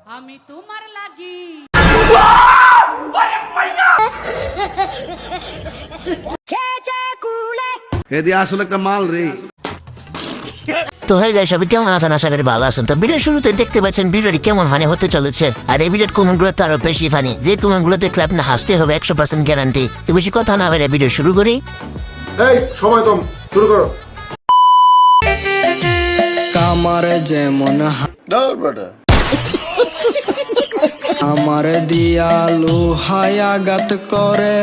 আমি তোমার লাগি এদি আসলে একটা মাল রে। তো হয়ে যায় সবাই কেমন আছেন, আশা করি ভালো আছেন। তো ভিডিও শুরুতে দেখতে পাচ্ছেন ভিডিওটি কেমন ফানি হতে চলেছে, আর এই ভিডিওর কমেন্টগুলো তো আরো বেশি ফানি। যে কমেন্টগুলো দেখলে আপনি হাসতে হবে 100% গ্যারান্টি। তো বেশি কথা না বলে ভিডিও শুরু করি। এই সময় কম, শুরু করো। কামার যেমন আমার দিয়ালু হায়াগাত করে,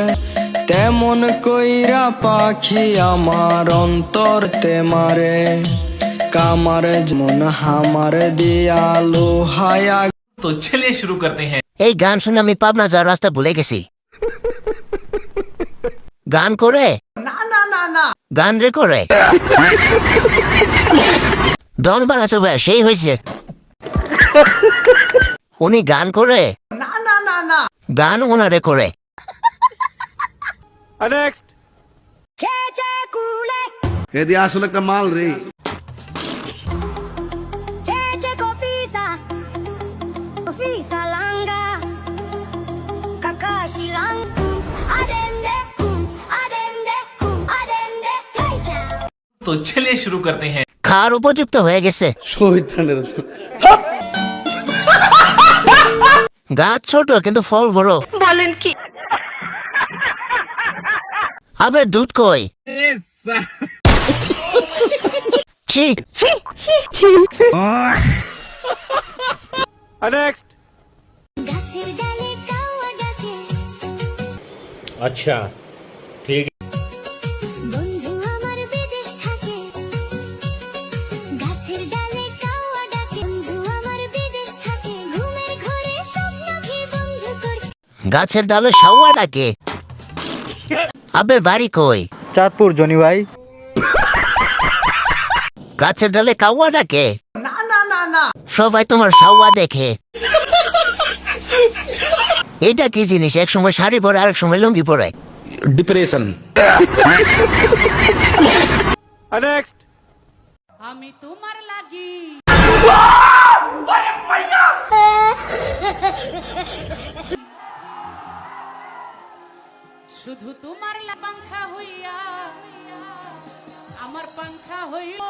তেমন কইরা পাখি আমার অন্তরতে মারে। কামার যেমন হামার দিয়ালু হায়া। तो चलिए शुरू करते हैं। এই গান শুনে আমি পাবনা যাওয়ার রাস্তা ভুলে গেছি। গান করে না গান রে করে দন বানাচ্ছে ভাই, সেই হয়েছে। উনি গান করে না গান ওনারে করে। এদি আসলে একটা মাল রে। तो चलिए शुरू करते हैं। খাওয়ার উপযুক্ত হয়ে গেছে। গাছ ছোট কিন্তু ফল বড়। বলেন কি? আবে দুধ কই? ছি अच्छा ठीक বন্ধু আমার বিদেশ থাকে, গাছের ডালে কাওয়া ডাকে। বন্ধু আমার বিদেশ থাকে, ঘুমের ঘরে স্বপ্ন কি বন্ধু করছে। গাছের ডালে সাওয়া ডাকে। আবে বাড়ি কই? চাঁদপুর জনি ভাই। গাছের ডালে কাওয়া ডাকে। সবাই তোমার সাওয়া দেখে। এটা কি জিনিস? এক সময় শাড়ি পরে আরেক সময় লুঙ্গি পরে। डिप्रेशन আমি তোমার লাগি শুধু তোমার পাংখা হইয়া আমার পাংখা হইল।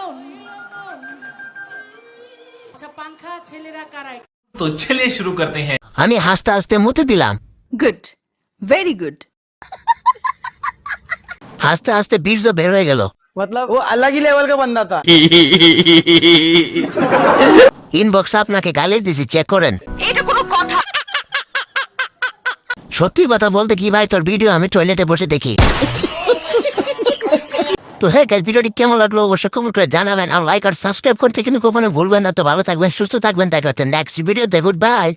আচ্ছা পাংখা ছেলেরা কারাই? तो चलिए शुरू करते हैं। আমি হাসতে হাসতে মুতে দিলাম। Good. Very good. হাসতে হাসতে বীর্য বের হয়ে গেল। मतलब वो अलग ही लेवल का बंदा था। ইনবক্স আপনাকে গালি দিছি, চেক করেন। এটা কোনো কথা? সত্যি কথা বলতে কি ভাই, তোর ভিডিও আমি টয়লেটে বসে দেখি। তো হ্যাঁ গাইস, ভিডিওটি কেমন লাগলো অবশ্যই কমেন্ট করে জানাবেন, আর লাইক আর সাবস্ক্রাইব করতে কিন্তু কখনো ভুলবেন না। তো ভালো থাকবেন, সুস্থ থাকবেন, দেখা হচ্ছে নেক্সট ভিডিওতে। Good bye.